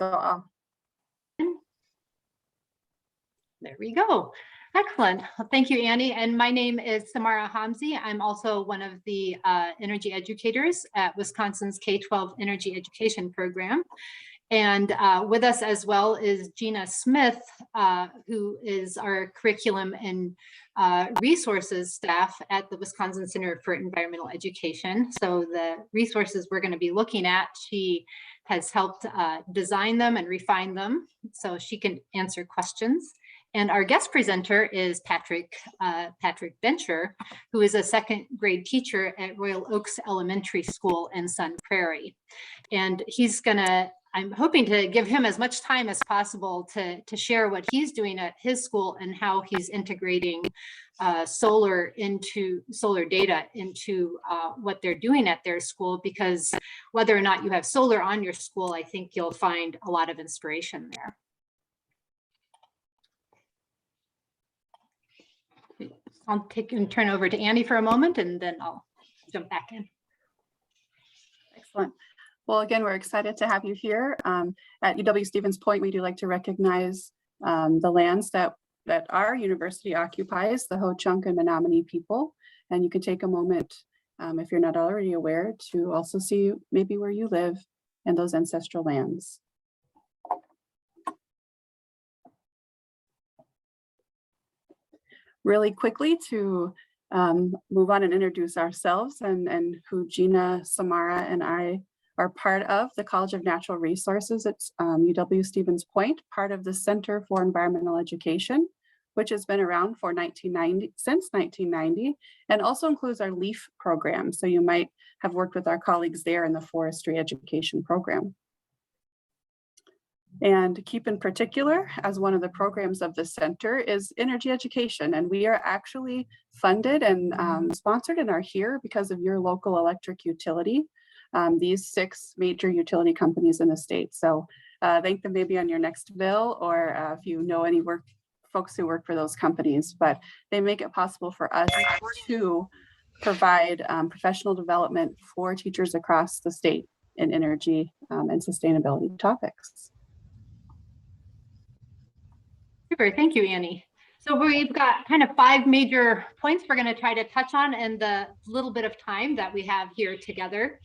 So there we go. Excellent. Well, thank you, Annie. And my name is Samara Hamzé. I'm also one of the energy educators at Wisconsin's K-12 Energy Education Program. And with us as well is Gina Smith, who is our curriculum and resources staff at the Wisconsin Center for Environmental Education. So the resources we're going to be looking at, she has helped design them and refine them so she can answer questions. And our guest presenter is Patrick Bencher, who is a second grade teacher at Royal Oaks Elementary School in Sun Prairie. And he's gonna, I'm hoping to give him as much time as possible to share what he's doing at his school and how he's integrating solar data into what they're doing at their school, because whether or not you have solar on your school, I think you'll find a lot of inspiration there. I'll take and turn over to Annie for a moment, and then I'll jump back in. excellent. Well, again, we're excited to have you here. At UW-Stevens Point, we do like to recognize the lands that our university occupies, the Ho-Chunk and Menominee people. And you can take a moment, if you're not already aware, to also see maybe where you live and those ancestral lands. Really quickly to move on and introduce ourselves and who Gina, Samara, and I are part of the College of Natural Resources. It's UW-Stevens Point, part of the Center for Environmental Education, which has been around for since 1990, and also includes our LEAF program. So you might have worked with our colleagues there in the forestry education program. And keep in particular, as one of the programs of the center is energy education. And we are actually funded and sponsored and are here because of your local electric utility, these 6 major utility companies in the state. So thank them maybe on your next bill, or if you know any folks who work for those companies, but they make it possible for us to provide professional development for teachers across the state in energy and sustainability topics. Super, thank you, Annie. So we've got kind of 5 major points we're going to try to touch on in the little bit of time that we have here together.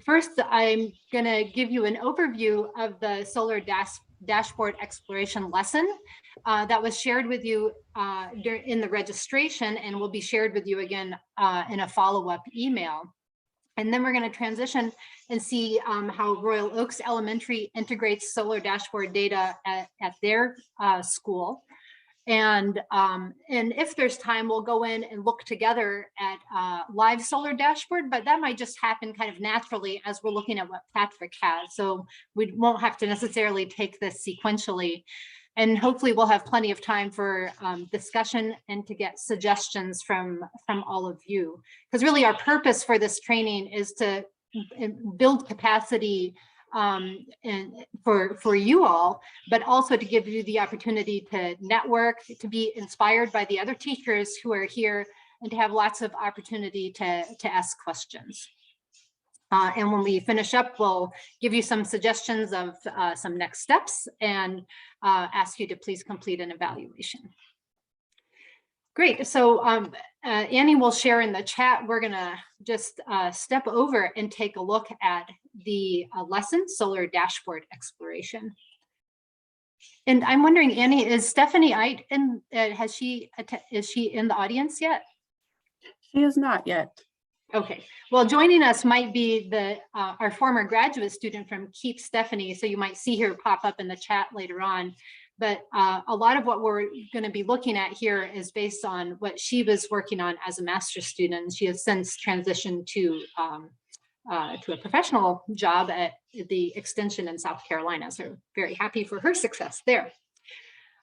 First, I'm going to give you an overview of the solar dashboard exploration lesson that was shared with you in the registration and will be shared with you again in a follow-up email. And then we're going to transition and see how Royal Oaks Elementary integrates solar dashboard data at their school. And if there's time, we'll go in and look together at live solar dashboard, but that might just happen kind of naturally as we're looking at what Patrick has. So we won't have to necessarily take this sequentially. And hopefully we'll have plenty of time for discussion and to get suggestions from all of you. Because really our purpose for this training is to build capacity and for you all, but also to give you the opportunity to network, to be inspired by the other teachers who are here, and to have lots of opportunity to ask questions. And when we finish up, we'll give you some suggestions of some next steps and ask you to please complete an evaluation. Great, so Annie will share in the chat. We're gonna just step over and take a look at the lesson, Solar Dashboard Exploration. And I'm wondering, Annie, is Stephanie Eit in, is she in the audience yet? She is not yet. Okay, well, joining us might be our former graduate student from Keep, Stephanie, so you might see her pop up in the chat later on. But a lot of what we're going to be looking at here is based on what she was working on as a master's student. She has since transitioned to a professional job at the extension in South Carolina, so very happy for her success there.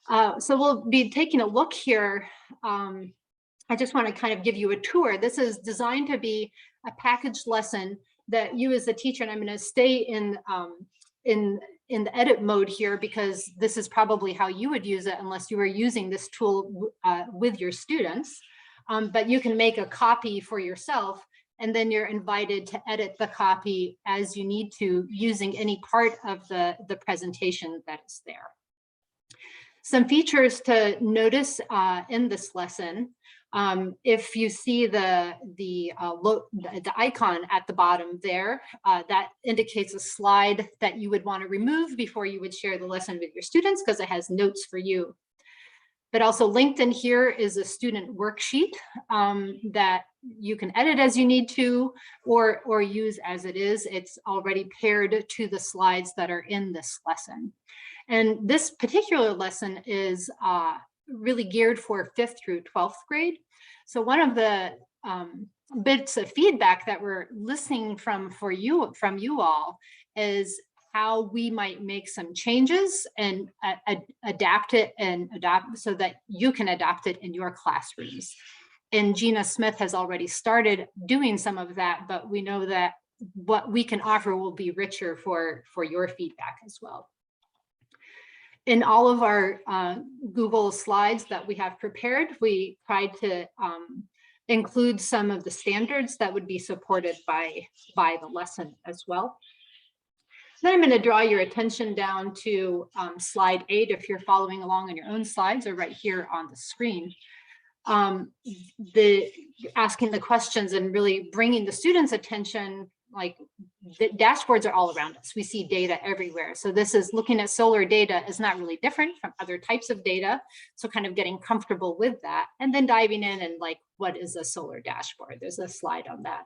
So we'll be taking a look here. I just want to kind of give you a tour. This is designed to be a packaged lesson that you as a teacher, and I'm going to stay in the edit mode here because this is probably how you would use it unless you were using this tool with your students. But you can make a copy for yourself and then you're invited to edit the copy as you need to using any part of the presentation that is there. Some features to notice in this lesson. If you see the icon at the bottom there, that indicates a slide that you would want to remove before you would share the lesson with your students, because it has notes for you. But also linked in here is a student worksheet that you can edit as you need to, or use as it is. It's already paired to the slides that are in this lesson. And this particular lesson is really geared for 5th through 12th grade. So one of the bits of feedback that we're listening from you all is how we might make some changes and adapt so that you can adopt it in your classrooms. And Gina Smith has already started doing some of that, but we know that what we can offer will be richer for your feedback as well. In all of our Google slides that we have prepared, we tried to include some of the standards that would be supported by the lesson as well. Then I'm going to draw your attention down to slide 8 if you're following along on your own slides, or right here on the screen. Asking the questions and really bringing the students' attention, like the dashboards are all around us. We see data everywhere. So this is looking at solar data is not really different from other types of data. So kind of getting comfortable with that, and then diving in and like, what is a solar dashboard? There's a slide on that.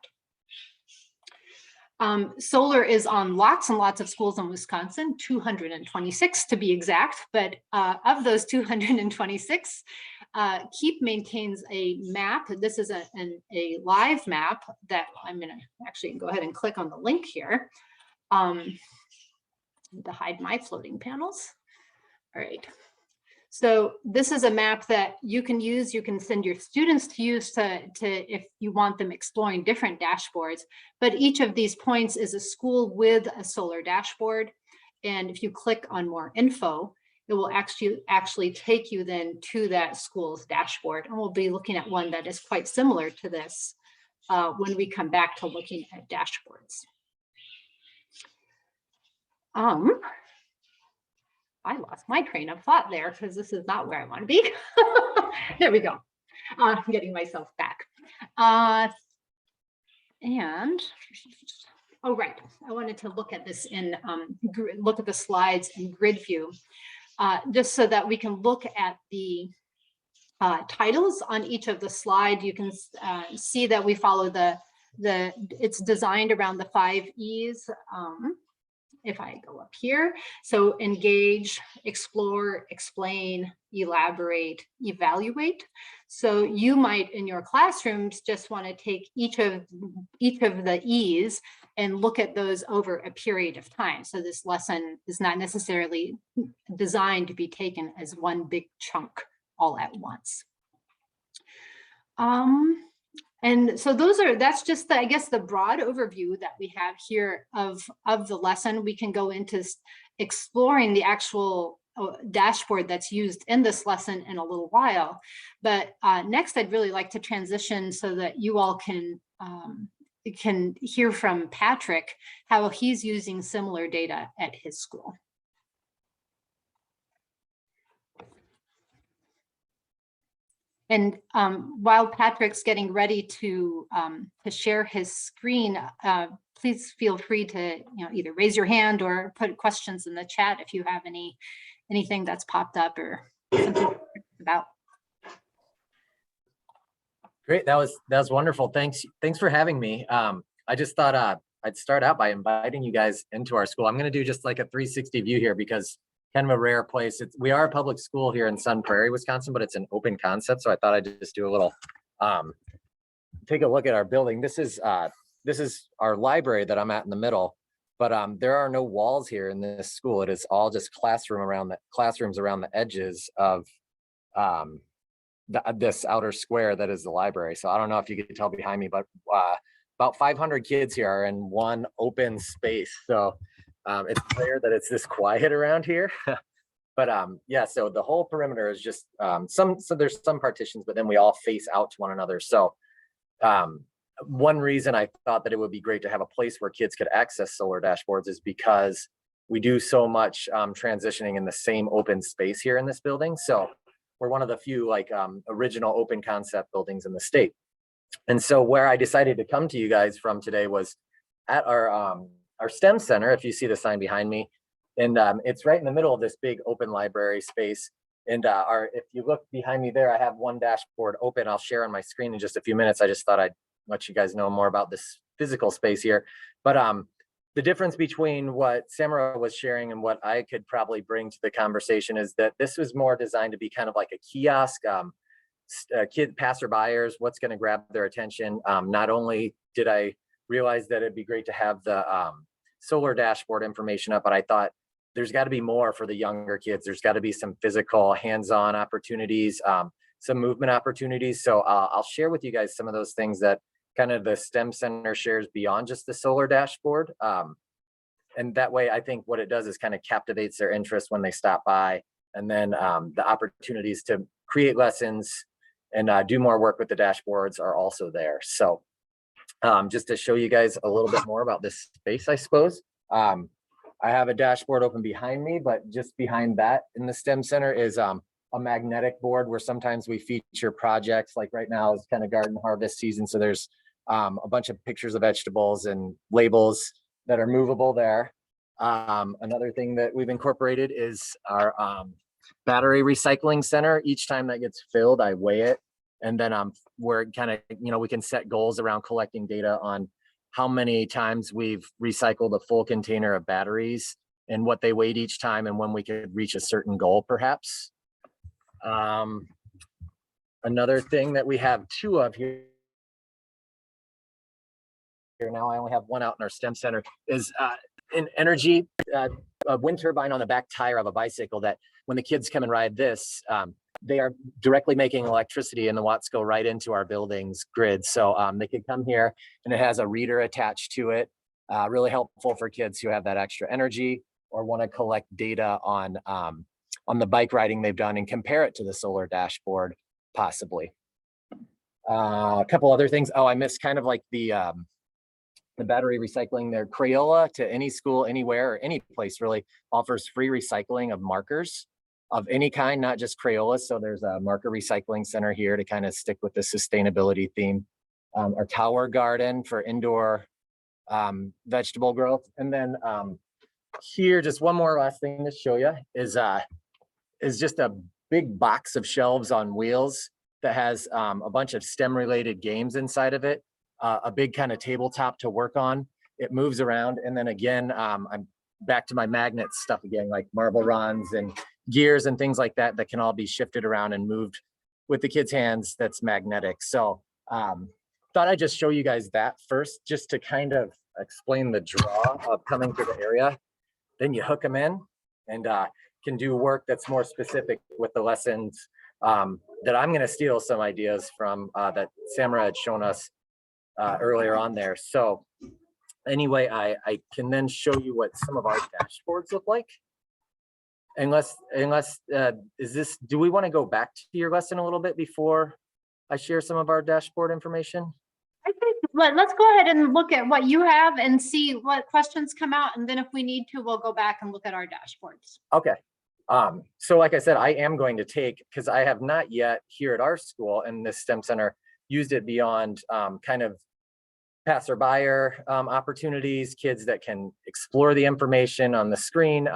Solar is on lots and lots of schools in Wisconsin, 226 to be exact, but of those 226, KEEP maintains a map. This is a live map that I'm going to actually go ahead and click on the link here to hide my floating panels. All right. So this is a map that you can use. You can send your students to use to if you want them exploring different dashboards. But each of these points is a school with a solar dashboard. And if you click on more info, it will actually take you then to that school's dashboard. And we'll be looking at one that is quite similar to this when we come back to looking at dashboards. I lost my train of thought there because this is not where I want to be. There we go. I'm getting myself back. And oh, right. I wanted to look at this in look at the slides in grid view, just so that we can look at the titles on each of the slides. You can see that we follow it's designed around the 5 E's. If I go up here, so engage, explore, explain, elaborate, evaluate. So you might in your classrooms just want to take each of the E's and look at those over a period of time. So this lesson is not necessarily designed to be taken as one big chunk all at once. And so that's just I guess the broad overview that we have here of the lesson. We can go into exploring the actual dashboard that's used in this lesson in a little while. But next, I'd really like to transition so that you all can hear from Patrick how he's using similar data at his school. And while Patrick's getting ready to share his screen, please feel free to either raise your hand or put questions in the chat if you have anything that's popped up or something about. Great, that was wonderful. Thanks for having me. I just thought I'd start out by inviting you guys into our school. I'm going to do just like a 360 view here because kind of a rare place. We are a public school here in Sun Prairie, Wisconsin, but it's an open concept. So I thought I'd just do a little, take a look at our building. This is our library that I'm at in the middle, but there are no walls here in this school. It is all just classrooms around the edges of this outer square that is the library. So I don't know if you could tell behind me, but about 500 kids here are in one open space. So it's rare that it's this quiet around here, but yeah, so the whole perimeter is just so there's some partitions, but then we all face out to one another. So one reason I thought that it would be great to have a place where kids could access solar dashboards is because we do so much transitioning in the same open space here in this building. So we're one of the few like original open concept buildings in the state. And so where I decided to come to you guys from today was at our STEM center, if you see the sign behind me, and it's right in the middle of this big open library space. And if you look behind me there, I have one dashboard open. I'll share on my screen in just a few minutes. I just thought I'd let you guys know more about this physical space here. But the difference between what Samara was sharing and what I could probably bring to the conversation is that this was more designed to be kind of like a kiosk, kid passerbyers, what's going to grab their attention. Not only did I realize that it'd be great to have the solar dashboard information up, but I thought there's got to be more for the younger kids. There's got to be some physical hands-on opportunities, some movement opportunities. So I'll share with you guys some of those things that kind of the STEM Center shares beyond just the solar dashboard. And that way, I think what it does is kind of captivates their interest when they stop by. And then the opportunities to create lessons and do more work with the dashboards are also there. So just to show you guys a little bit more about this space, I suppose. I have a dashboard open behind me, but just behind that in the STEM Center is a magnetic board where sometimes we feature projects. Like right now is kind of garden harvest season. So there's a bunch of pictures of vegetables and labels that are movable there. Another thing that we've incorporated is our battery recycling center. Each time that gets filled, I weigh it. And then we're kind of, we can set goals around collecting data on how many times we've recycled a full container of batteries and what they weighed each time and when we could reach a certain goal, perhaps. Another thing that we have two of here now, I only have one out in our STEM Center, is an energy, a wind turbine on the back tire of a bicycle that when the kids come and ride this, they are directly making electricity and the watts go right into our building's grid. So they could come here and it has a reader attached to it. Really helpful for kids who have that extra energy or want to collect data on the bike riding they've done and compare it to the solar dashboard, possibly. A couple other things. Oh, I missed kind of like the battery recycling. Their Crayola to any school, anywhere, or any place really offers free recycling of markers of any kind, not just Crayolas. So there's a marker recycling center here to kind of stick with the sustainability theme. Our tower garden for indoor vegetable growth. And then here, just one more last thing to show you is just a big box of shelves on wheels that has a bunch of STEM related games inside of it. A big kind of tabletop to work on. It moves around. And then again, I'm back to my magnet stuff again, like marble runs and gears and things like that, that can all be shifted around and moved with the kids' hands. That's magnetic. So thought I'd just show you guys that first, just to kind of explain the draw of coming to the area. Then you hook them in and can do work that's more specific with the lessons that I'm going to steal some ideas from that Samara had shown us earlier on there. So anyway, I can then show you what some of our dashboards look like. Unless do we want to go back to your lesson a little bit before I share some of our dashboard information? I think let's go ahead and look at what you have and see what questions come out. And then if we need to, we'll go back and look at our dashboards. Okay. So like I said, I am going to take, because I have not yet here at our school and this STEM Center used it beyond kind of passerby opportunities, kids that can explore the information on the screen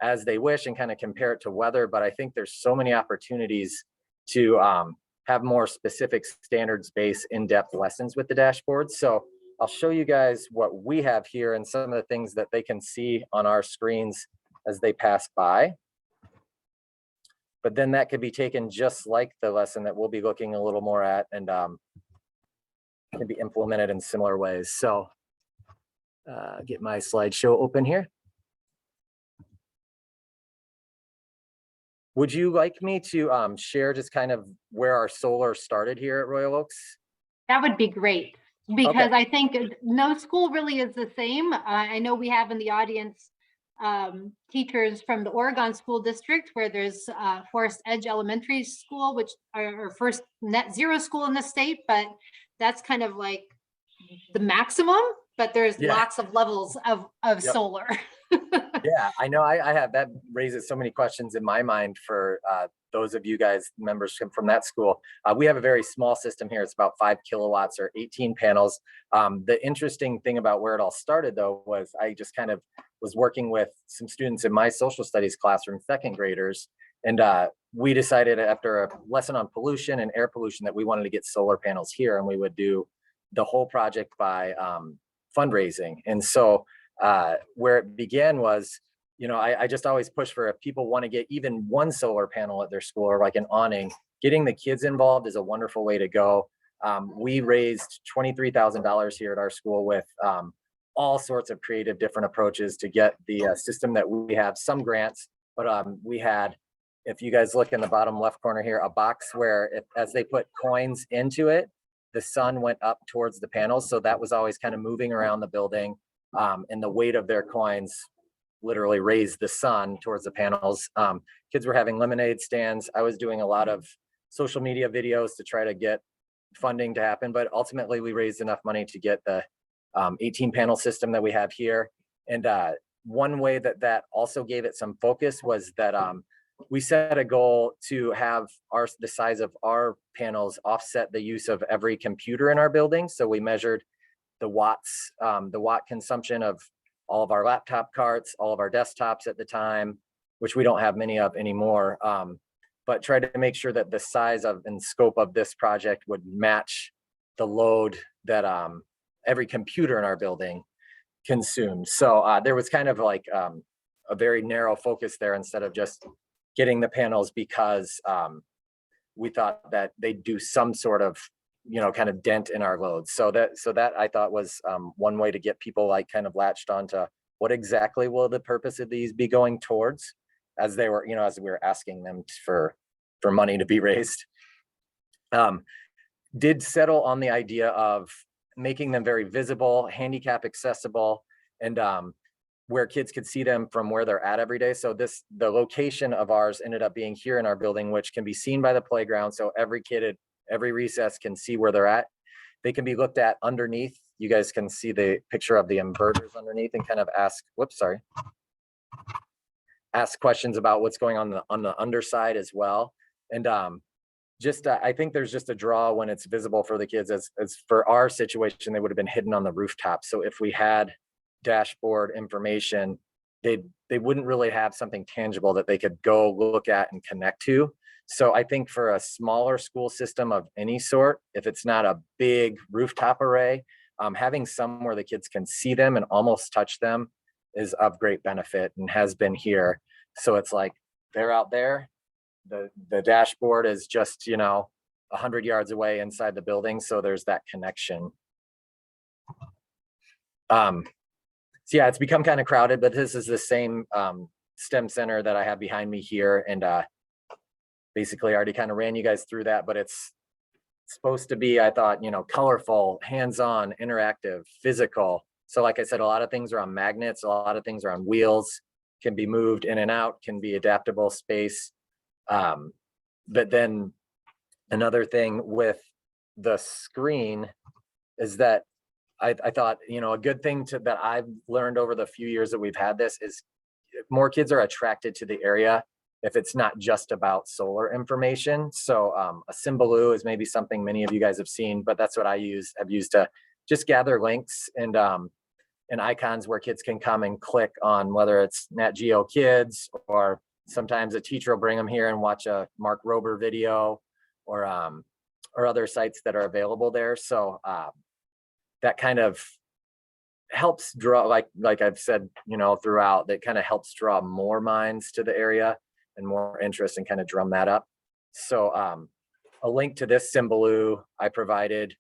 as they wish and kind of compare it to weather. But I think there's so many opportunities to have more specific standards-based in-depth lessons with the dashboard. So I'll show you guys what we have here and some of the things that they can see on our screens as they pass by. But then that could be taken just like the lesson that we'll be looking a little more at and can be implemented in similar ways. So get my slideshow open here. Would you like me to share just kind of where our solar started here at Royal Oaks? That would be great, because Okay. I think no school really is the same. I know we have in the audience teachers from the Oregon School District, where there's Forest Edge Elementary School, which are our first net zero school in the state, but that's kind of like the maximum, but there's Yeah. lots of levels of Yep. solar. Yeah, I know. I have, that raises so many questions in my mind for those of you guys, members from that school. We have a very small system here. It's about 5 kilowatts or 18 panels. The interesting thing about where it all started, though, was I just kind of was working with some students in my social studies classroom, second graders, and we decided after a lesson on pollution and air pollution that we wanted to get solar panels here, and we would do the whole project by fundraising. And so where it began was, you know, I just always push for, if people want to get even one solar panel at their school or like an awning, getting the kids involved is a wonderful way to go. We raised $23,000 here at our school with all sorts of creative different approaches to get the system that we have. Some grants, but we had, if you guys look in the bottom left corner here, a box where as they put coins into it, the sun went up towards the panels. So that was always kind of moving around the building. And the weight of their coins literally raised the sun towards the panels. Kids were having lemonade stands. I was doing a lot of social media videos to try to get funding to happen, but ultimately we raised enough money to get the 18 panel system that we have here. And one way that also gave it some focus was that we set a goal to have the size of our panels offset the use of every computer in our building. So we measured the watts, the watt consumption of all of our laptop carts, all of our desktops at the time, which we don't have many of anymore, but tried to make sure that the size of and scope of this project would match the load that every computer in our building consumed. So there was kind of like a very narrow focus there, instead of just getting the panels because we thought that they'd do some sort of, you know, kind of dent in our loads. So that I thought was one way to get people like kind of latched onto what exactly will the purpose of these be going towards, as they were, you know, as we were asking them for money to be raised. Did settle on the idea of making them very visible, handicap accessible, and where kids could see them from where they're at every day. So the location of ours ended up being here in our building, which can be seen by the playground. So every kid at every recess can see where they're at. They can be looked at underneath. You guys can see the picture of the inverters underneath and kind of ask questions about what's going on the underside as well. And I think there's just a draw when it's visible for the kids. As for our situation, they would have been hidden on the rooftop. So if we had dashboard information, they wouldn't really have something tangible that they could go look at and connect to. So I think for a smaller school system of any sort, if it's not a big rooftop array, having somewhere the kids can see them and almost touch them is of great benefit, and has been here. So it's like they're out there, the dashboard is just, you know, 100 yards away inside the building. So there's that connection. So yeah, it's become kind of crowded, but this is the same STEM center that I have behind me here. And basically I already kind of ran you guys through that, but it's supposed to be, I thought, you know, colorful, hands-on, interactive, physical. So like I said, a lot of things are on magnets, a lot of things are on wheels, can be moved in and out, can be adaptable space. But then another thing with the screen is that I thought, you know, a good thing that I've learned over the few years that we've had this is more kids are attracted to the area if it's not just about solar information. So a Symbaloo is maybe something many of you guys have seen, but that's what I've used to just gather links and icons where kids can come and click on, whether it's Nat Geo Kids, or sometimes a teacher will bring them here and watch a Mark Rober video, or other sites that are available there. So that kind of helps draw, like I've said, you know, throughout, that kind of helps draw more minds to the area and more interest, and kind of drum that up. So a link to this Symbaloo I provided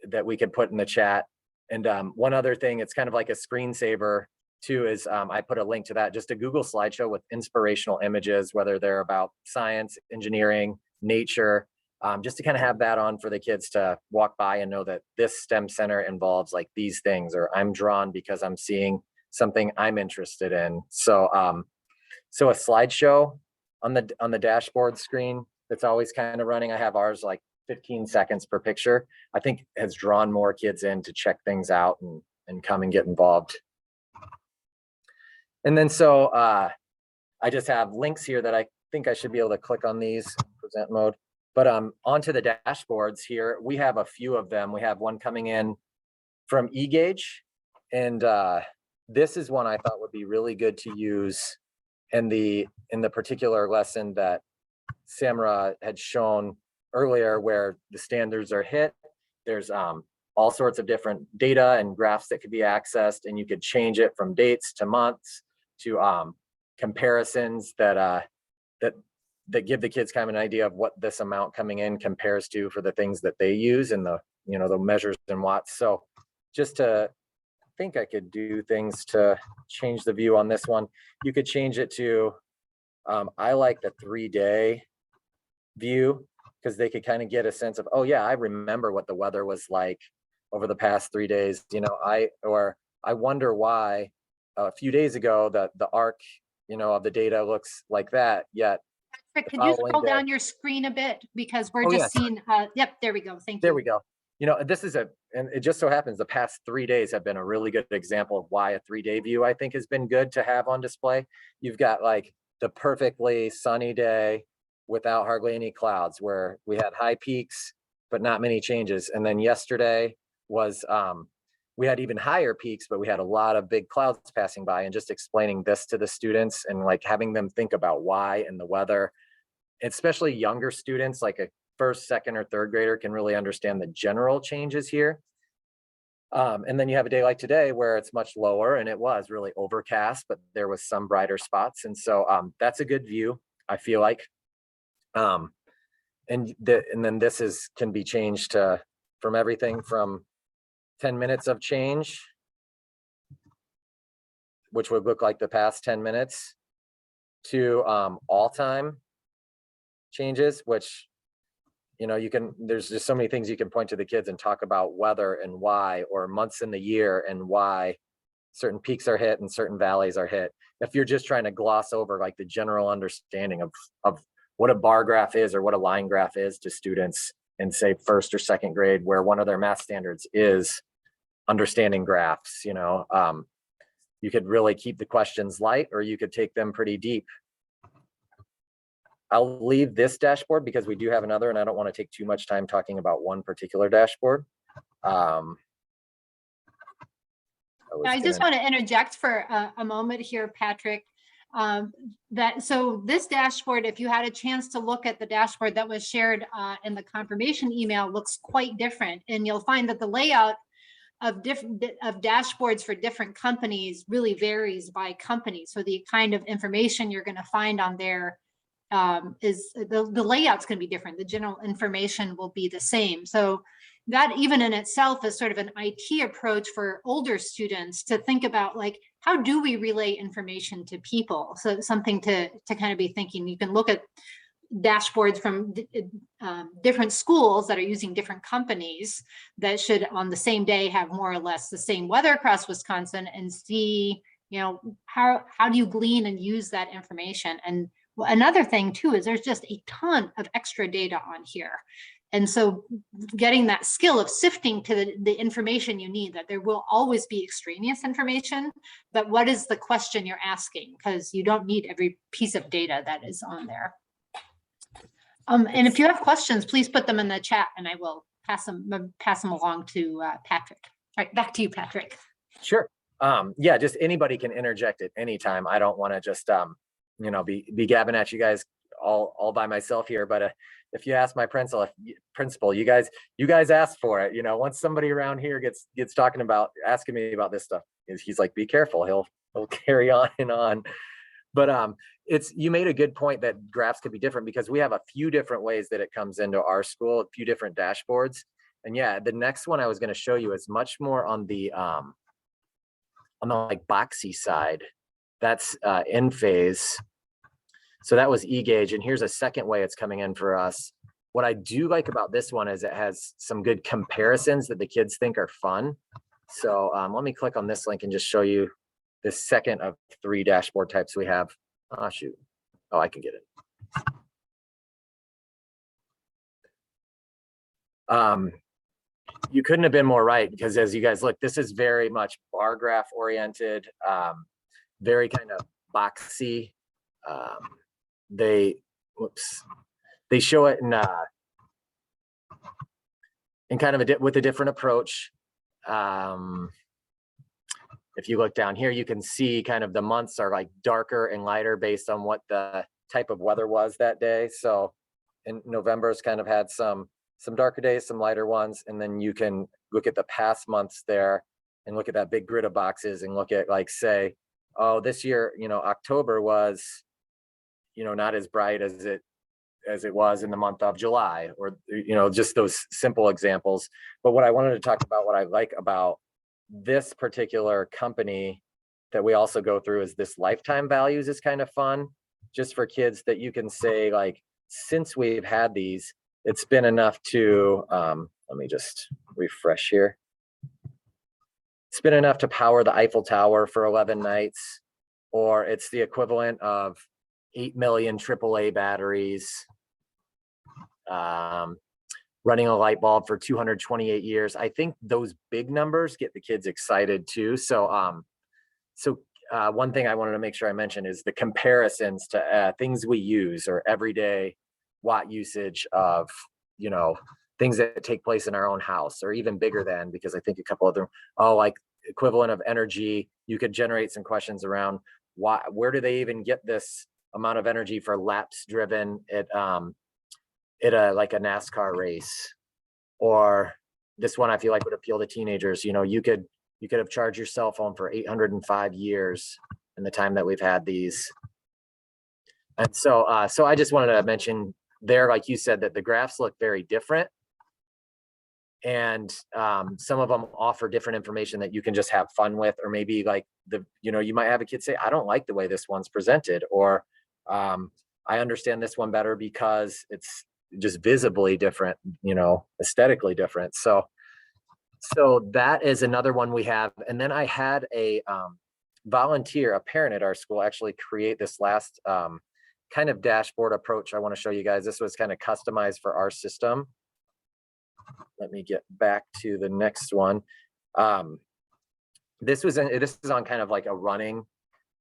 that we could put in the chat. And one other thing, it's kind of like a screensaver too, is I put a link to that, just a Google slideshow with inspirational images, whether they're about science, engineering, nature, just to kind of have that on for the kids to walk by and know that this STEM center involves like these things, or I'm drawn because I'm seeing something I'm interested in. So so a slideshow on the dashboard screen that's always kind of running. I have ours like 15 seconds per picture, I think has drawn more kids in to check things out and come and get involved. And then so I just have links here that I think I should be able to click on these present mode. But onto the dashboards here, we have a few of them. We have one coming in from eGauge, and this is one I thought would be really good to use in the particular lesson that Samara had shown earlier, where the standards are hit. There's all sorts of different data and graphs that could be accessed, and you could change it from dates to months to comparisons that give the kids kind of an idea of what this amount coming in compares to for the things that they use, and the measures in watts. So just to think I could do things to change the view on this one. You could change it to I like the 3-day view, because they could kind of get a sense of, oh yeah, I remember what the weather was like over the past 3 days. I wonder why a few days ago the arc of the data looks like that, yet Patrick, could you scroll down your screen a bit, because we're just seeing yep, there we go. Thank you. There we go. This is and it just so happens the past 3 days have been a really good example of why a 3-day view I think has been good to have on display. You've got like the perfectly sunny day without hardly any clouds, where we had high peaks but not many changes. And then yesterday was we had even higher peaks, but we had a lot of big clouds passing by. And just explaining this to the students and like having them think about why and the weather, especially younger students, like a first, second, or third grader, can really understand the general changes here. And then you have a day like today where it's much lower, and it was really overcast, but there was some brighter spots. And so that's a good view, I feel like. And then this can be changed to from everything from 10 minutes of change, which would look like the past 10 minutes, to all time changes, which there's just so many things you can point to the kids and talk about weather and why, or months in the year and why certain peaks are hit and certain valleys are hit. If you're just trying to gloss over like the general understanding of what a bar graph is or what a line graph is to students in, say, first or second grade, where one of their math standards is understanding graphs, you could really keep the questions light, or you could take them pretty deep. I'll leave this dashboard because we do have another, and I don't want to take too much time talking about one particular dashboard. I just want to interject for a moment here, Patrick. So this dashboard, if you had a chance to look at the dashboard that was shared in the confirmation email, looks quite different, and you'll find that the layout of dashboards for different companies really varies by company. So the kind of information you're going to find on there is the layout's going to be different. The general information will be the same. So that even in itself is sort of an IT approach for older students to think about, like, how do we relay information to people? So something to kind of be thinking. You can look at dashboards from different schools that are using different companies that should on the same day have more or less the same weather across Wisconsin, and see, how do you glean and use that information? And another thing too is there's just a ton of extra data on here. And so getting that skill of sifting to the information you need, that there will always be extraneous information, but what is the question you're asking? Because you don't need every piece of data that is on there. And if you have questions, please put them in the chat and I will pass them along to Patrick. All right, back to you, Patrick. Sure. Yeah, just anybody can interject at any time. I don't want to just be gabbing at you guys all by myself here, but if you ask my principal, you guys asked for it. Once somebody around here gets talking about asking me about this stuff, he's like, be careful, he'll carry on and on. But you made a good point that graphs could be different, because we have a few different ways that it comes into our school, a few different dashboards. And yeah, the next one I was going to show you is much more on the like boxy side. That's in phase. So that was eGauge, and here's a second way it's coming in for us. What I do like about this one is it has some good comparisons that the kids think are fun. So let me click on this link and just show you the second of 3 dashboard types we have. Oh, shoot. Oh, I can get it. You couldn't have been more right, because as you guys look, this is very much bar graph oriented, very kind of boxy. They show it in kind of with a different approach. If you look down here, you can see kind of the months are like darker and lighter based on what the type of weather was that day. So in November's kind of had some darker days, some lighter ones. And then you can look at the past months there and look at that big grid of boxes and look at, like, say, oh, this year, October was, not as bright as it was in the month of July, or, just those simple examples. But what I wanted to talk about, what I like about this particular company that we also go through, is this lifetime values is kind of fun, just for kids, that you can say, like, since we've had these, it's been enough to, let me just refresh here. It's been enough to power the Eiffel Tower for 11 nights, or it's the equivalent of 8 million AAA batteries, running a light bulb for 228 years. I think those big numbers get the kids excited too. So, one thing I wanted to make sure I mentioned is the comparisons to things we use, or everyday watt usage of, things that take place in our own house, or even bigger than, because I think a couple of them, like equivalent of energy. You could generate some questions around where do they even get this amount of energy for laps driven at like a NASCAR race. Or this one I feel like would appeal to teenagers. You could have charged your cell phone for 805 years in the time that we've had these. And so I just wanted to mention there, like you said, that the graphs look very different. And some of them offer different information that you can just have fun with, or maybe like you might have a kid say, I don't like the way this one's presented, or I understand this one better because it's just visibly different, aesthetically different. So that is another one we have. And then I had a volunteer, a parent at our school, actually create this last kind of dashboard approach I want to show you guys. This was kind of customized for our system. Let me get back to the next one. This is on kind of like a running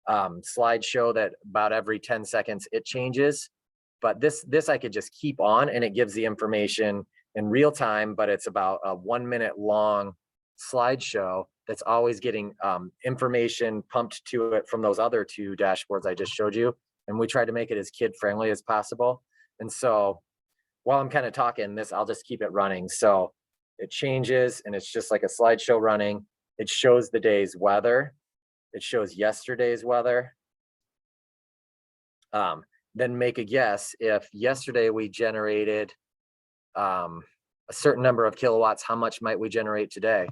slideshow that about every 10 seconds it changes. But this I could just keep on, and it gives the information in real time, but it's about a 1 minute long slideshow that's always getting information pumped to it from those other two dashboards I just showed you. And we try to make it as kid friendly as possible. And so while I'm kind of talking this, I'll just keep it running. So it changes, and it's just like a slideshow running. It shows the day's weather. It shows yesterday's weather. Then make a guess. If yesterday we generated a certain number of kilowatts, how much might we generate today?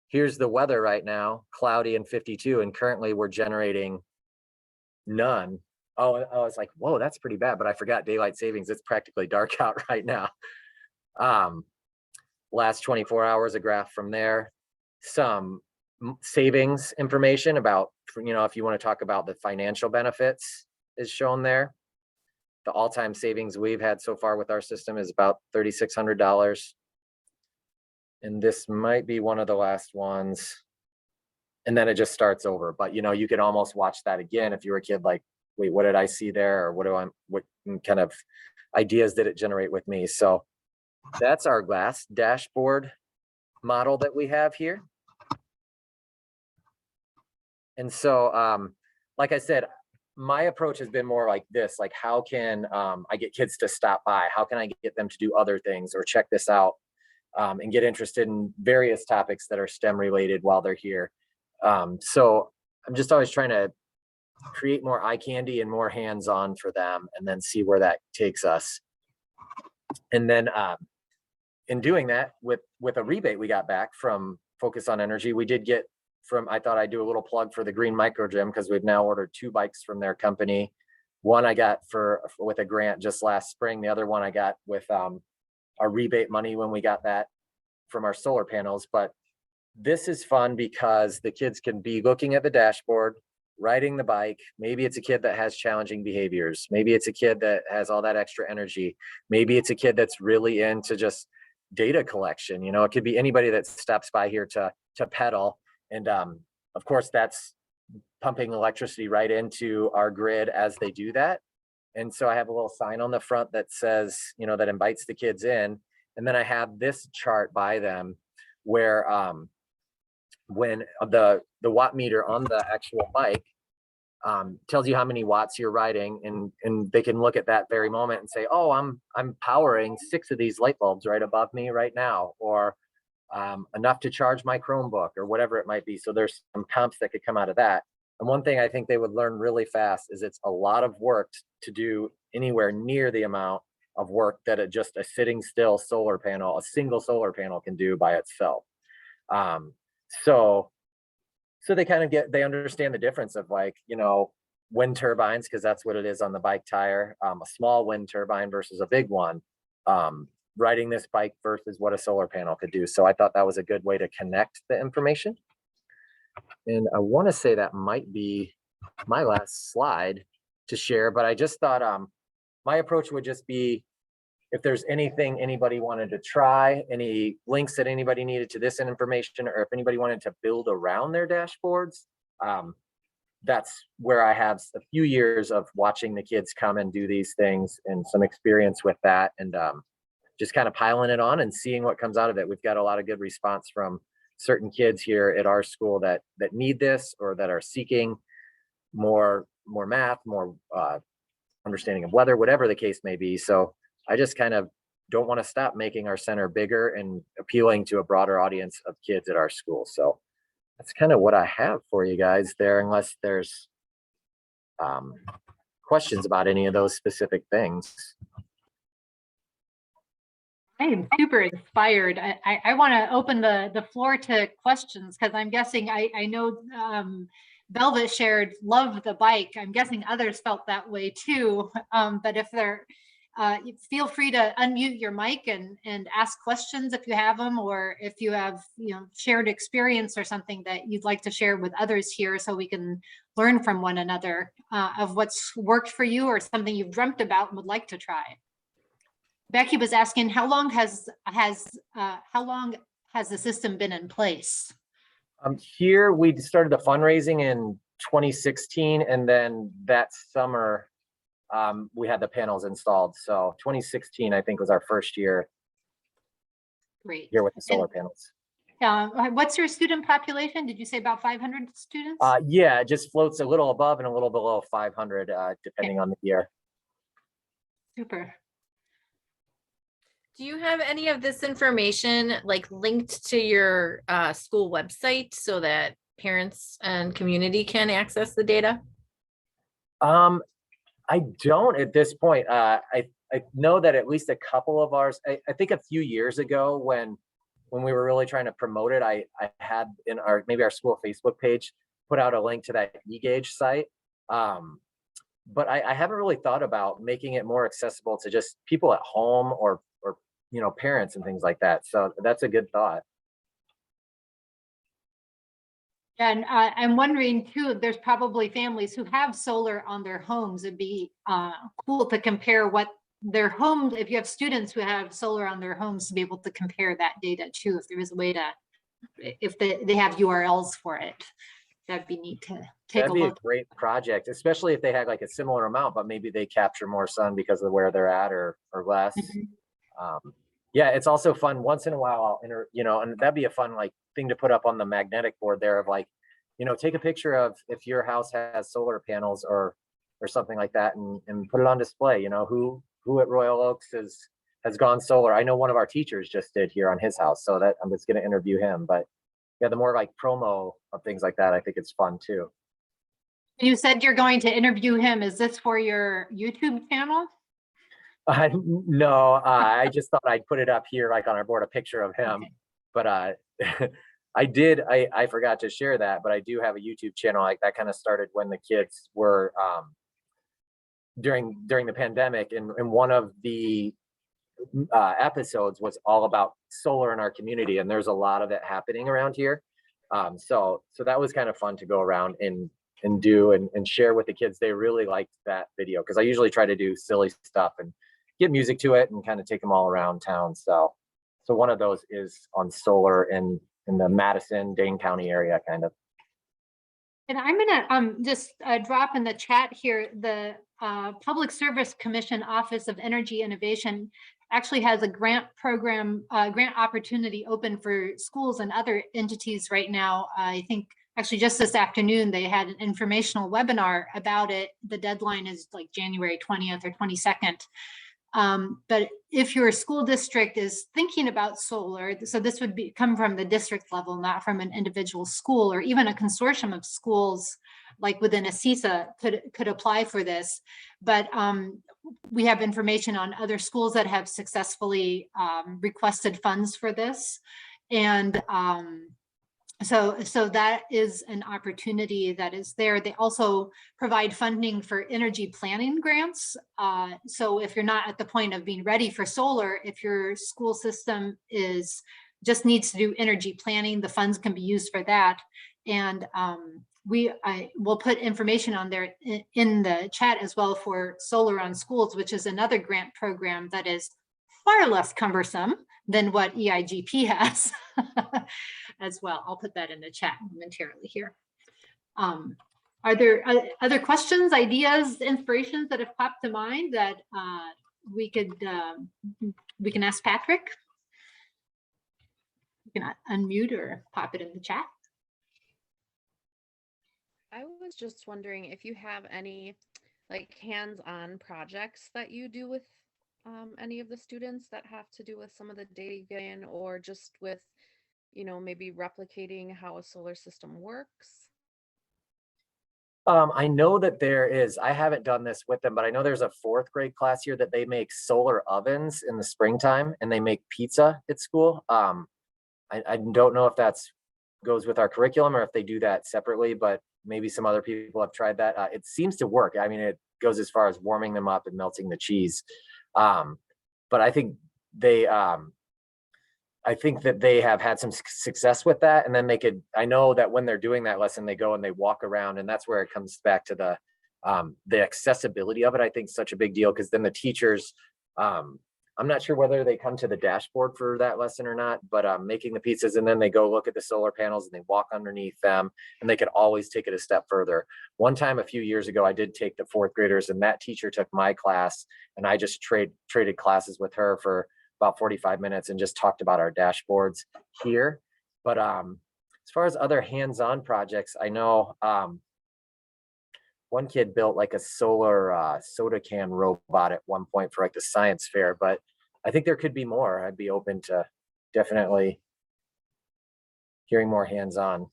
Here's the weather right now, cloudy and 52, and currently we're generating none. Oh, it's like, whoa, that's pretty bad, but I forgot daylight savings. It's practically dark out right now. Last 24 hours, a graph from there. Some savings information about, if you want to talk about the financial benefits, is shown there. The all-time savings we've had so far with our system is about $3,600. And this might be one of the last ones. And then it just starts over. But you could almost watch that again if you were a kid, like, wait, what did I see there? Or what kind of ideas did it generate with me? So that's our glass dashboard model that we have here. And so, like I said, my approach has been more like this, like, how can I get kids to stop by? How can I get them to do other things or check this out and get interested in various topics that are STEM related while they're here? So I'm just always trying to create more eye candy and more hands-on for them, and then see where that takes us. And then in doing that, with a rebate we got back from Focus on Energy, we did get I thought I'd do a little plug for the Green Micro Gym, because we've now ordered 2 bikes from their company. One I got with a grant just last spring. The other one I got with our rebate money when we got that from our solar panels. But this is fun because the kids can be looking at the dashboard, riding the bike. Maybe it's a kid that has challenging behaviors. Maybe it's a kid that has all that extra energy. Maybe it's a kid that's really into just data collection. You know, it could be anybody that steps by here to pedal. And of course, that's pumping electricity right into our grid as they do that. And so I have a little sign on the front that says, you know, that invites the kids in. And then I have this chart by them where when the watt meter on the actual bike tells you how many watts you're riding, and they can look at that very moment and say, oh, I'm powering 6 of these light bulbs right above me right now, or enough to charge my Chromebook, or whatever it might be. So there's some comps that could come out of that. And one thing I think they would learn really fast is it's a lot of work to do anywhere near the amount of work that just a sitting still solar panel, a single solar panel, can do by itself. So they kind of they understand the difference of, like, you know, wind turbines, because that's what it is on the bike tire, a small wind turbine versus a big one, riding this bike versus what a solar panel could do. So I thought that was a good way to connect the information. And I want to say that might be my last slide to share, but I just thought my approach would just be, if there's anything anybody wanted to try, any links that anybody needed to this information, or if anybody wanted to build around their dashboards, that's where I have a few years of watching the kids come and do these things and some experience with that, and just kind of piling it on and seeing what comes out of it. We've got a lot of good response from certain kids here at our school that need this, or that are seeking more math, more understanding of weather, whatever the case may be. So I just kind of don't want to stop making our center bigger and appealing to a broader audience of kids at our school. So that's kind of what I have for you guys there, unless there's questions about any of those specific things. I am super inspired. I want to open the floor to questions, because I'm guessing I know Velvet shared love the bike. I'm guessing others felt that way too. But if they're feel free to unmute your mic and ask questions if you have them, or if you have, you know, shared experience or something that you'd like to share with others here, so we can learn from one another of what's worked for you, or something you've dreamt about and would like to try. Becky was asking, how long has the system been in place? Here we started the fundraising in 2016, and then that summer we had the panels installed. So 2016, I think, was our first year. Great. Here with the solar panels. What's your student population? Did you say about 500 students? Yeah, it just floats a little above and a little below 500, depending on the year. Super. Do you have any of this information like linked to your school website so that parents and community can access the data? I don't at this point. I know that at least a couple of ours, I think a few years ago when we were really trying to promote it, I had in maybe our school Facebook page put out a link to that eGauge site. But I haven't really thought about making it more accessible to just people at home, or you know, parents and things like that. So that's a good thought. And I'm wondering too, there's probably families who have solar on their homes. It'd be cool to compare what their homes, if you have students who have solar on their homes, to be able to compare that data too, if there is a way to, if they have URLs for it. That'd be neat to take a look. That'd be a great project, especially if they had like a similar amount, but maybe they capture more sun because of where they're at, or less. Mm-hmm. Yeah, it's also fun once in a while, you know, and that'd be a fun like thing to put up on the magnetic board there of, like, you know, take a picture of if your house has solar panels or something like that, and put it on display. You know, who at Royal Oaks has gone solar. I know one of our teachers just did here on his house, so that I'm just going to interview him. But yeah, the more like promo of things like that, I think it's fun too. You said you're going to interview him. Is this for your YouTube channel? No, I just thought I'd put it up here, like on our board, a picture of him. Okay. But I forgot to share that, but I do have a YouTube channel. Like that kind of started when the kids were during the pandemic, and one of the episodes was all about solar in our community, and there's a lot of it happening around here. So that was kind of fun to go around and do and share with the kids. They really liked that video, because I usually try to do silly stuff and get music to it and kind of take them all around town. So So one of those is on solar in the Madison, Dane County area, kind of. And I'm gonna just drop in the chat here, the Public Service Commission Office of Energy Innovation actually has a grant program, grant opportunity open for schools and other entities right now. I think actually just this afternoon, they had an informational webinar about it. The deadline is like January 20th or 22nd. But if your school district is thinking about solar, so this would come from the district level, not from an individual school, or even a consortium of schools like within a CISA could apply for this. But we have information on other schools that have successfully requested funds for this. And so that is an opportunity that is there. They also provide funding for energy planning grants. So if you're not at the point of being ready for solar, if your school system just needs to do energy planning, the funds can be used for that. And I will put information on there in the chat as well for Solar on Schools, which is another grant program that is far less cumbersome than what EIGP has as well. I'll put that in the chat momentarily here. Are there other questions, ideas, inspirations that have popped to mind that we can ask Patrick? You can unmute or pop it in the chat. I was just wondering if you have any like hands-on projects that you do with any of the students that have to do with some of the data you get in, or just with, you know, maybe replicating how a solar system works? I know that there is, I haven't done this with them, but I know there's a 4th grade class here that they make solar ovens in the springtime and they make pizza at school. I don't know if that's goes with our curriculum or if they do that separately, but maybe some other people have tried that. It seems to work. I mean, it goes as far as warming them up and melting the cheese. But I think that they have had some success with that. And then I know that when they're doing that lesson, they go and they walk around, and that's where it comes back to the accessibility of it. I think such a big deal, because then the teachers, I'm not sure whether they come to the dashboard for that lesson or not, but making the pizzas, and then they go look at the solar panels and they walk underneath them, and they could always take it a step further. One time a few years ago, I did take the 4th graders, and that teacher took my class, and I just traded classes with her for about 45 minutes and just talked about our dashboards here. But as far as other hands-on projects, I know one kid built like a solar soda can robot at one point for like the science fair, but I think there could be more. I'd be open to definitely hearing more hands-on.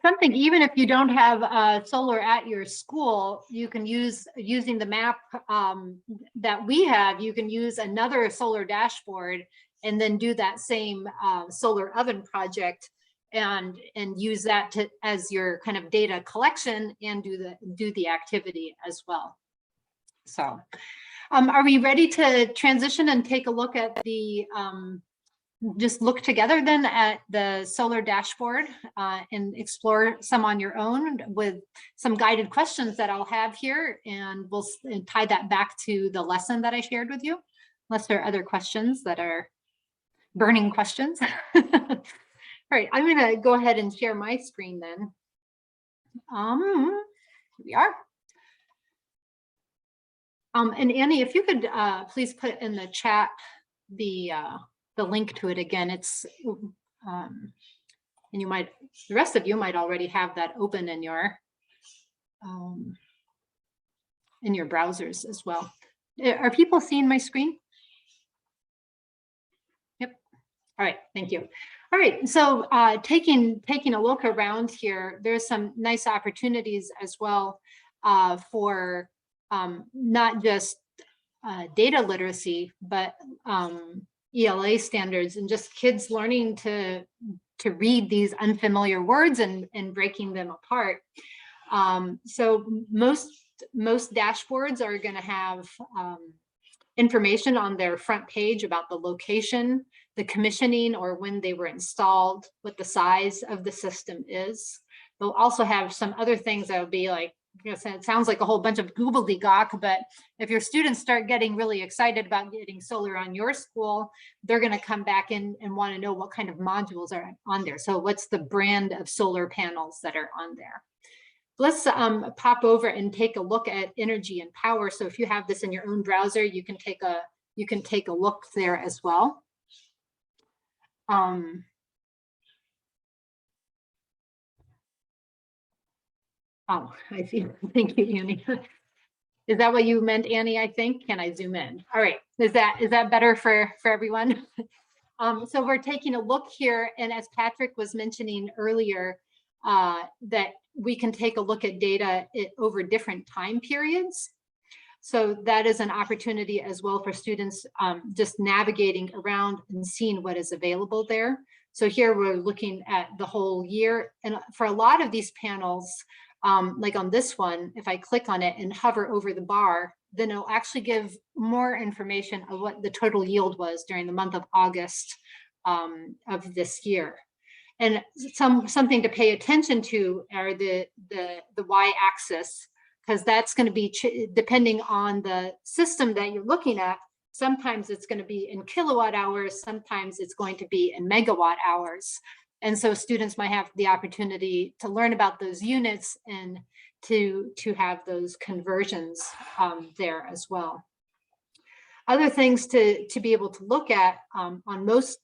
Something, even if you don't have solar at your school, you can using the map that we have, you can use another solar dashboard and then do that same solar oven project and use that as your kind of data collection and do the activity as well. So are we ready to transition and take a look at the just look together then at the solar dashboard and explore some on your own with some guided questions that I'll have here, and we'll tie that back to the lesson that I shared with you, unless there are other questions that are burning questions. All right, I'm gonna go ahead and share my screen then. Here we are. And Annie, if you could please put in the chat the link to it again. It's and the rest of you might already have that open in your browsers as well. Are people seeing my screen? Yep. All right, thank you. All right, so taking a look around here, there's some nice opportunities as well for not just data literacy, but ELA standards and just kids learning to read these unfamiliar words and breaking them apart. So most dashboards are going to have information on their front page about the location, the commissioning or when they were installed, what the size of the system is. They'll also have some other things that will be like guess it sounds like a whole bunch of gobbledygook, but if your students start getting really excited about getting solar on your school, they're going to come back in and want to know what kind of modules are on there. So what's the brand of solar panels that are on there? Let's pop over and take a look at energy and power. So if you have this in your own browser, you can take a look there as well. Oh, I see. Thank you, Annie. Is that what you meant, Annie? I think. Can I zoom in? All right. Is that better for everyone? So we're taking a look here, and as Patrick was mentioning earlier, that we can take a look at data over different time periods. So that is an opportunity as well for students just navigating around and seeing what is available there. So here we're looking at the whole year, and for a lot of these panels, like on this one, if I click on it and hover over the bar, then it'll actually give more information of what the total yield was during the month of August of this year. And something to pay attention to are the y-axis, because that's going to be depending on the system that you're looking at. Sometimes it's going to be in kilowatt hours, sometimes it's going to be in megawatt hours. And so students might have the opportunity to learn about those units and to have those conversions there as well. Other things to be able to look at on most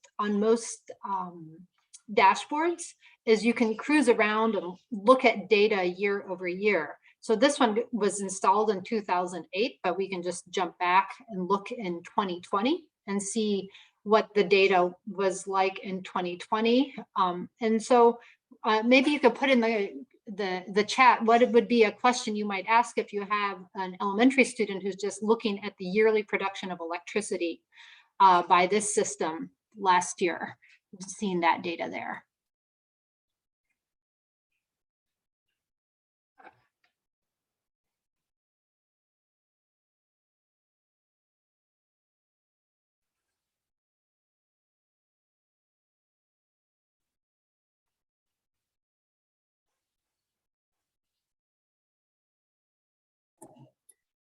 dashboards is you can cruise around and look at data year over year. So this one was installed in 2008, but we can just jump back and look in 2020 and see what the data was like in 2020. And so maybe you could put in the chat what it would be a question you might ask if you have an elementary student who's just looking at the yearly production of electricity by this system last year, seeing that data there.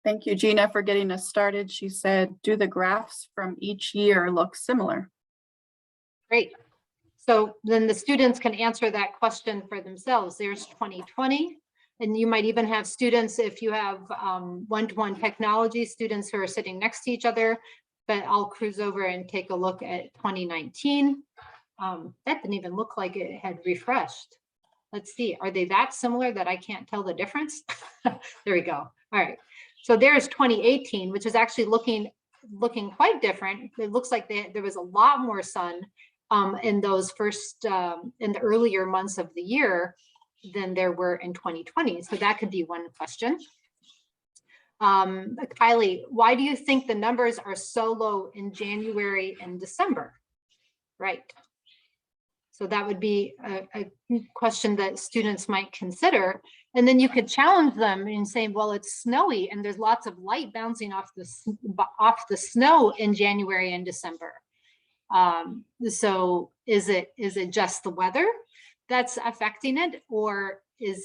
Thank you, Gina, for getting us started. She said, do the graphs from each year look similar? Great. So then the students can answer that question for themselves. There's 2020. And you might even have students, if you have one-to-one technology students who are sitting next to each other, but I'll cruise over and take a look at 2019. That didn't even look like it had refreshed. Let's see, are they that similar that I can't tell the difference? There we go. All right. So there's 2018, which is actually looking quite different. It looks like there was a lot more sun in those first, in the earlier months of the year than there were in 2020. So that could be one question. Kylie, why do you think the numbers are so low in January and December? Right. So that would be a question that students might consider. And then you could challenge them in saying, well, it's snowy and there's lots of light bouncing off the snow in January and December. So is it just the weather that's affecting it, or is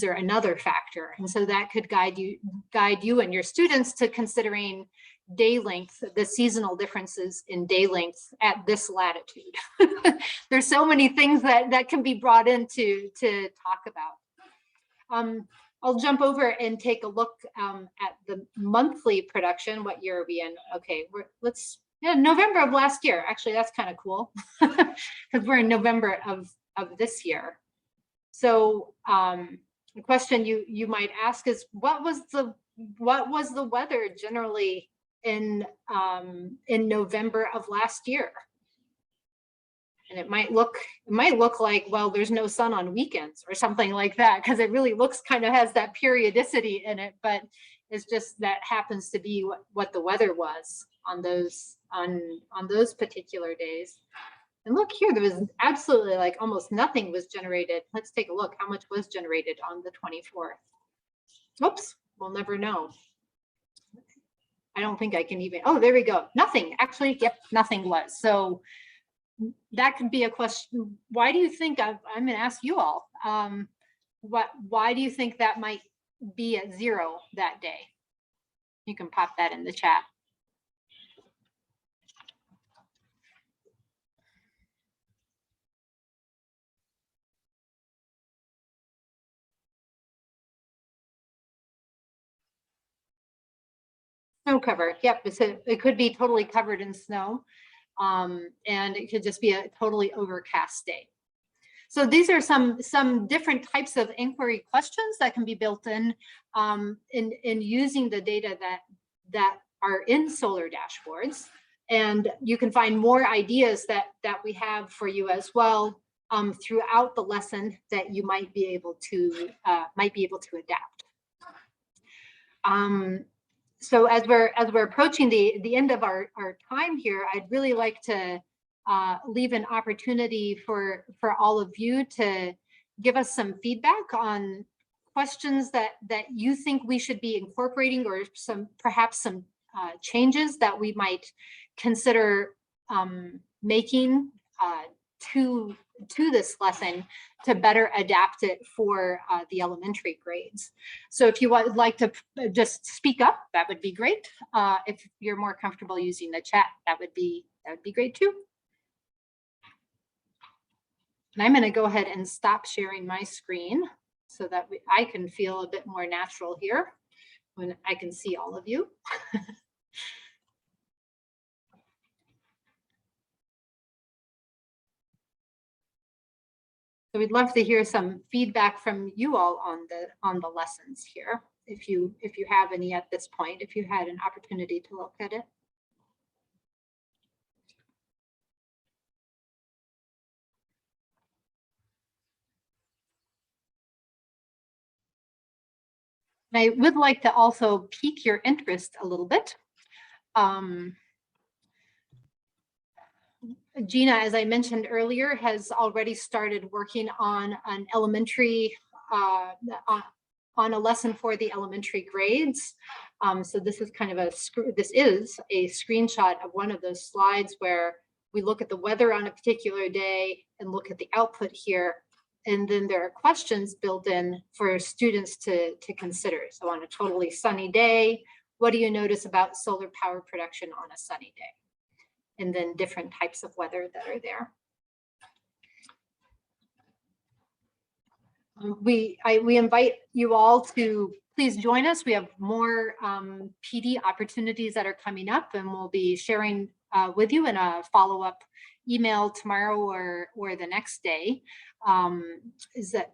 there another factor? And so that could guide you and your students to considering day length, the seasonal differences in day length at this latitude. There's so many things that can be brought in to talk about. I'll jump over and take a look at the monthly production. What year are we in? Okay, November of last year. Actually, that's kind of cool because we're in November of this year. So the question you might ask is, what was the weather generally in November of last year? And it might look like, well, there's no sun on weekends or something like that, because it really looks kind of has that periodicity in it, but it's just that happens to be what the weather was on those particular days. And look here, there was absolutely like almost nothing was generated. Let's take a look. How much was generated on the 24th? Oops, we'll never know. I don't think I can even, oh, there we go. Nothing, actually, yep, nothing was. So that could be a question. Why do you think, I'm gonna ask you all, why do you think that might be at 0 that day? You can pop that in the chat. Snow cover. Yep. It could be totally covered in snow. And it could just be a totally overcast day. So these are some different types of inquiry questions that can be built in using the data that are in solar dashboards. And you can find more ideas that we have for you as well throughout the lesson that you might be able to adapt. So as we're approaching the end of our time here, I'd really like to leave an opportunity for all of you to give us some feedback on questions that you think we should be incorporating, or perhaps some changes that we might consider making to this lesson to better adapt it for the elementary grades. So if you would like to just speak up, that would be great. If you're more comfortable using the chat, that would be great too. And I'm going to go ahead and stop sharing my screen so that I can feel a bit more natural here when I can see all of you. So we'd love to hear some feedback from you all on the lessons here, if you have any at this point, if you had an opportunity to look at it. And I would like to also pique your interest a little bit. Gina, as I mentioned earlier, has already started working on an elementary, on a lesson for the elementary grades. So this is kind of a screenshot of one of those slides where we look at the weather on a particular day and look at the output here. And then there are questions built in for students to consider. So on a totally sunny day, what do you notice about solar power production on a sunny day? And then different types of weather that are there. We invite you all to please join us. We have more PD opportunities that are coming up, and we'll be sharing with you in a follow-up email tomorrow or the next day. Is that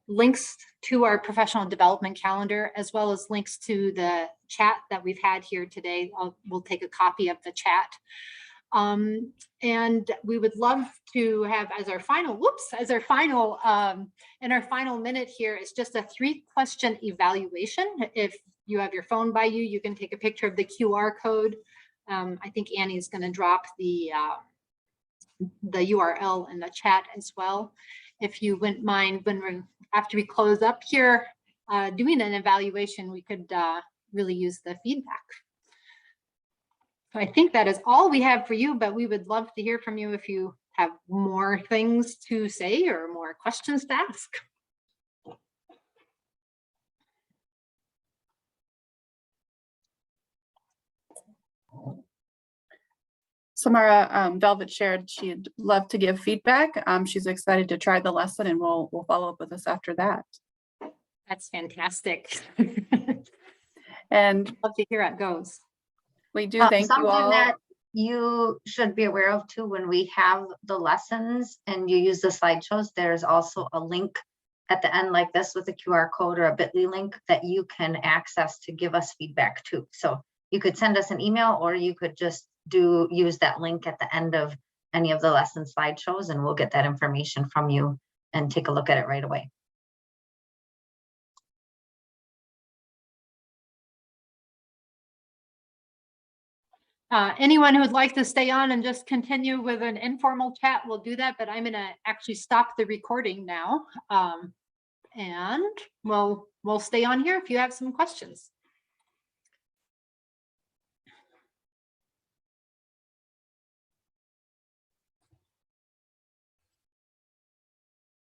links to our professional development calendar, as well as links to the chat that we've had here today. We'll take a copy of the chat. And we would love to have as our final in our final minute here is just a 3-question evaluation. If you have your phone by you, you can take a picture of the QR code. I think Annie is going to drop the URL in the chat as well. If you wouldn't mind, after we close up here, doing an evaluation, we could really use the feedback. So I think that is all we have for you, but we would love to hear from you if you have more things to say or more questions to ask. Samara Velvet shared she'd love to give feedback. She's excited to try the lesson, and we'll follow up with us after that. That's fantastic. And love to hear how it goes. We do thank you all. Something that you should be aware of too, when we have the lessons and you use the slideshows, there's also a link at the end like this with a QR code or a bit.ly link that you can access to give us feedback too. So you could send us an email, or you could just use that link at the end of any of the lesson slideshows, and we'll get that information from you and take a look at it right away. Anyone who would like to stay on and just continue with an informal chat will do that, but I'm going to actually stop the recording now. And we'll stay on here if you have some questions.